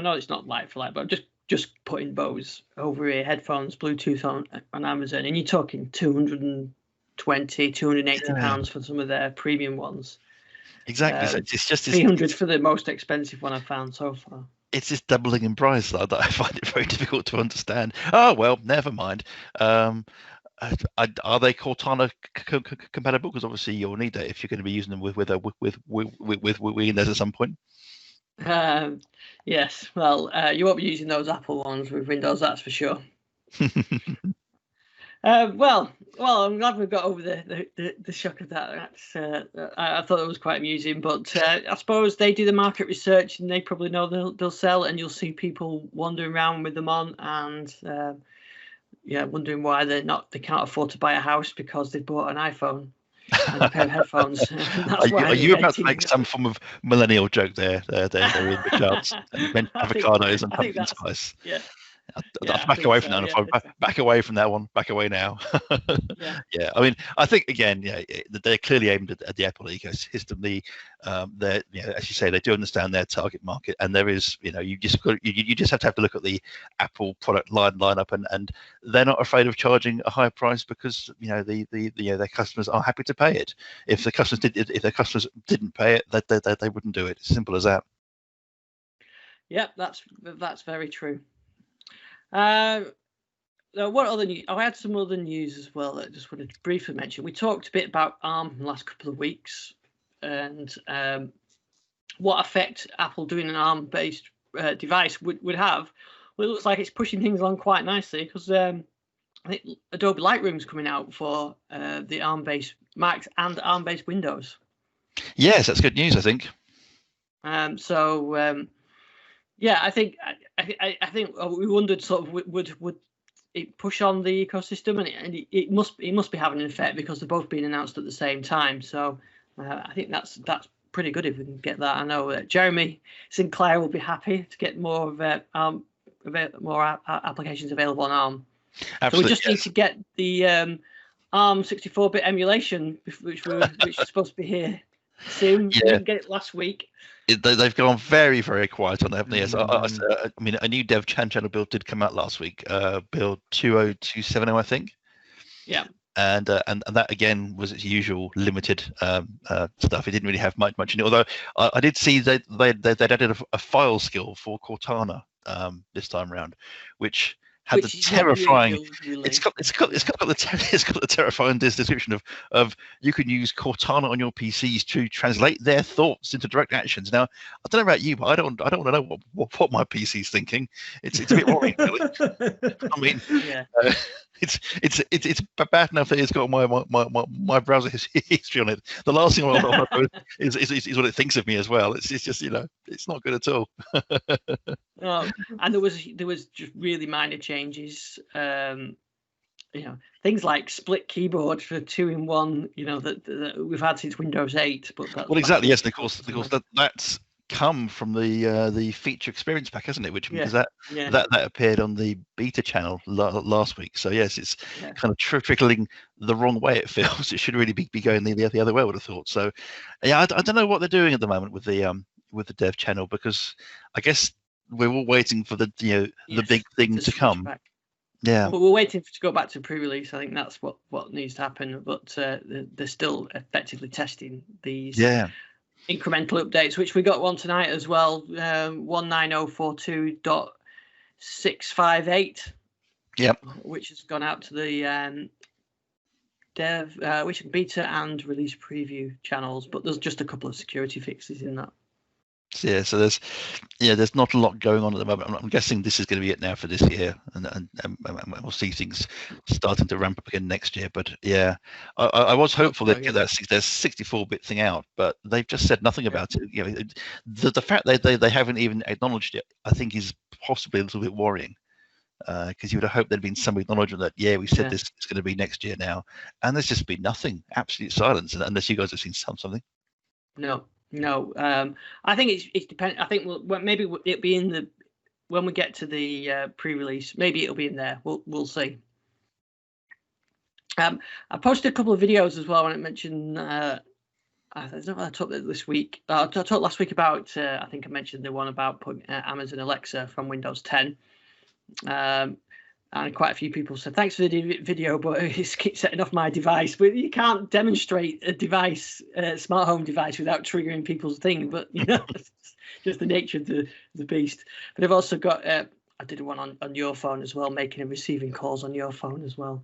A: know it's not like for like, but I'm just putting Bose over ear headphones, Bluetooth on Amazon, and you're talking £280 for some of their premium ones.
B: Exactly. So it's just
A: $300 for the most expensive one I've found so far.
B: It's this doubling in price that I find it very difficult to understand. Oh well, never mind. Are they Cortana compatible? Because obviously you'll need that if you're going to be using them with Windows at some point.
A: Yes. Well, you won't be using those Apple ones with Windows, that's for sure. Well, I'm glad we've got over the shock of that. I thought it was quite amusing, but I suppose they do the market research and they probably know they'll sell, and you'll see people wandering around with them on, and wondering why they can't afford to buy a house because they've bought an iPhone and a pair of headphones.
B: Are you about to make some form of millennial joke there? They're in the charts. Avocados and pumpkin spice.
A: Yeah.
B: I'll back away from that. Back away from that one. Back away now. Yeah. I mean, I think again, they're clearly aimed at the Apple ecosystem. They're, as you say, they do understand their target market, and there is, you just have to look at the Apple product lineup, and they're not afraid of charging a higher price because their customers are happy to pay it. If their customers didn't pay it, they wouldn't do it. It's simple as that.
A: Yeah, that's very true. What other news? I had some other news as well that I just wanted to briefly mention. We talked a bit about ARM in the last couple of weeks and what effect Apple doing an ARM-based device would have. Well, it looks like it's pushing things along quite nicely because I think Adobe Lightroom's coming out for the ARM-based Macs and ARM-based Windows.
B: Yes, that's good news, I think.
A: Yeah, I think we wondered sort of would it push on the ecosystem, and it must be having an effect because they're both being announced at the same time. So I think that's pretty good if we can get that. I know Jeremy Sinclair will be happy to get more of more applications available on ARM. Absolutely, so we just need to get the ARM 64-bit emulation, which is supposed to be here soon. Yeah. We didn't get it last week.
B: They've gone very, very quiet on that, haven't they? Yes, I mean, a new dev channel build did come out last week, build 20270, I think.
A: Yeah.
B: And that again was its usual limited stuff. It didn't really have much in it. Although I did see that they'd added a file skill for Cortana this time around, which had the terrifying. It's got the terrifying description of you can use Cortana on your PCs to translate their thoughts into direct actions. Now, I don't know about you, but I don't want to know what my PC's thinking. It's a bit worrying, really. I mean, it's bad enough that it's got my browser history on it. The last thing I want to know is what it thinks of me as well. It's just it's not good at all.
A: And there was just really minor changes. Things like split keyboard for 2-in-1. That we've had since Windows 8. But
B: exactly, yes, and of course that's come from the feature experience pack, hasn't it? Which means that appeared on the beta channel last week. So yes, it's kind of trickling the wrong way. It feels it should really be going the other way, I would have thought. So yeah, I don't know what they're doing at the moment with the dev channel, because I guess we're all waiting for the big thing to come. Yeah,
A: well, we're waiting to go back to pre-release. I think that's what needs to happen. But they're still effectively testing these.
B: Yeah.
A: incremental updates, which we got one tonight as well, 19042.658.
B: Yep.
A: Which has gone out to the dev, which beta and release preview channels, but there's just a couple of security fixes in that.
B: Yeah, so there's not a lot going on at the moment. I'm guessing this is going to be it now for this year, and we'll see things starting to ramp up again next year. But yeah, I was hopeful they'd get their 64-bit thing out, but they've just said nothing about it. You know, the fact that they haven't even acknowledged it, I think, is possibly a little bit worrying. Because you would have hoped there'd been some acknowledgement that we said this is going to be next year now, and there's just been nothing, absolute silence, unless you guys have seen something.
A: No. I think it's dependent. I think maybe it'll be in when we get to the pre-release. Maybe it'll be in there. We'll see. I posted a couple of videos as well when I mentioned. I talked this week. I talked last week about. I think I mentioned the one about putting Amazon Alexa from Windows 10. And quite a few people said thanks for the video, but it keeps setting off my device. But you can't demonstrate a device, a smart home device, without triggering people's thing. But it's just the nature of the beast. But I've also got I did one on your phone as well, making and receiving calls on your phone as well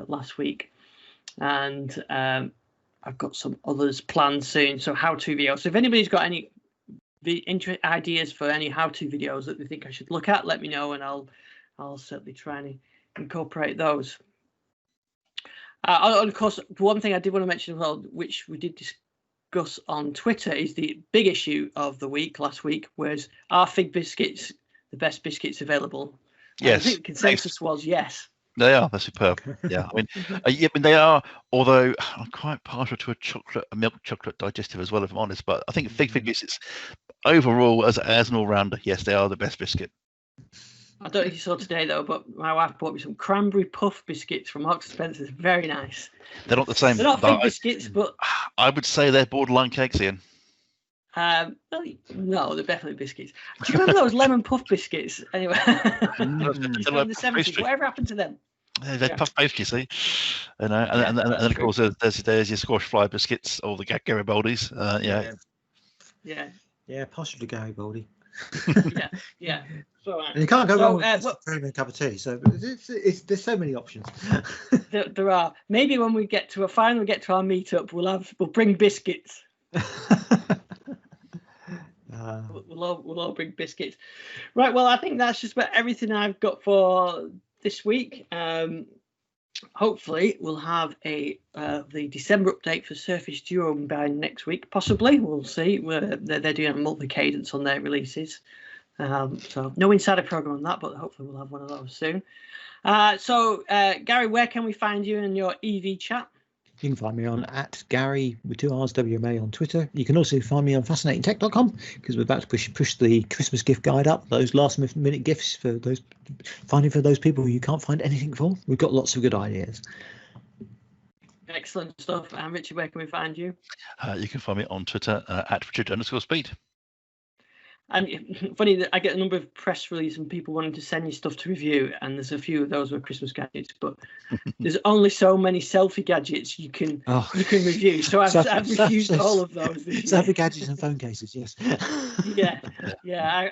A: last week, and I've got some others planned soon. So how-to videos. So if anybody's got any ideas for any how-to videos that they think I should look at, let me know, and I'll certainly try and incorporate those. And of course, one thing I did want to mention as well, which we did discuss on Twitter, is the big issue of the week last week was, are fig biscuits the best biscuits available?
B: Yes.
A: I think the consensus was yes.
B: They are. They're superb. Yeah, I mean, they are. Although I'm quite partial to a milk chocolate digestive as well, if I'm honest. But I think fig biscuits, overall, as an all-rounder, yes, they are the best biscuit.
A: I don't know if you saw today though, but my wife bought me some cranberry puff biscuits from Marks & Spencer's. Very nice.
B: They're not the same.
A: They're not fig biscuits, but
B: I would say they're borderline cakes, Ian.
A: Well, no, they're definitely biscuits. Do you remember those lemon puff biscuits? Anyway, in the 70s, whatever happened to them?
B: They're puff pastry, see, and then of course there's your squash fly biscuits, or the Garibaldi's.
C: Yeah, partial to Garibaldi.
A: yeah. So,
C: and you can't go wrong with a premium cup of tea. So there's so many options.
A: there are. Maybe when we get to our meetup, we'll bring biscuits. We'll all bring biscuits. Right. Well, I think that's just about everything I've got for this week. Hopefully we'll have the December update for Surface Duo by next week, possibly. We'll see. They're doing a multi-cadence on their releases, so no insider program on that, but hopefully we'll have one of those soon. So Garry, where can we find you in your EV chat?
C: You can find me on @Garry with 2 R's WMA on Twitter. You can also find me on fascinatingtech.com, because we're about to push the Christmas gift guide up. Those last minute gifts for those people who you can't find anything for. We've got lots of good ideas.
A: Excellent stuff. And Richard, where can we find you?
B: You can find me on Twitter @Richard_Speed.
A: And funny that I get a number of press releases and people wanting to send you stuff to review, and there's a few of those with Christmas gadgets, but there's only so many selfie gadgets you can review. So I've refused all of those.
C: Selfie gadgets and phone cases, yes.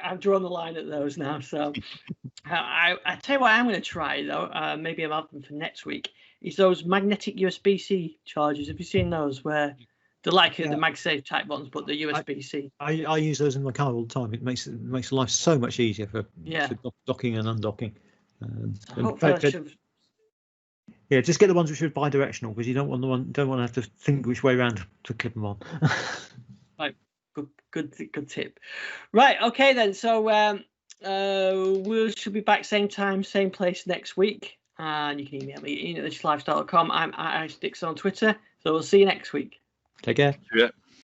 A: I've drawn the line at those now. So I tell you what I'm going to try though. Maybe I'll have them for next week. Is those magnetic USB-C chargers? Have you seen those where? They're like the MagSafe type ones, but the USB-C.
C: I use those in my car all the time. It makes life so much easier for docking and undocking. Just get the ones which are bi-directional, because you don't want to have to think which way around to clip them on.
A: Right, good tip. Right, okay then. So we should be back same time, same place next week, and you can email me ian@digital-lifestyle.com. I'm @Dixon on Twitter. So we'll see you next week.
C: Take care.
B: Yeah.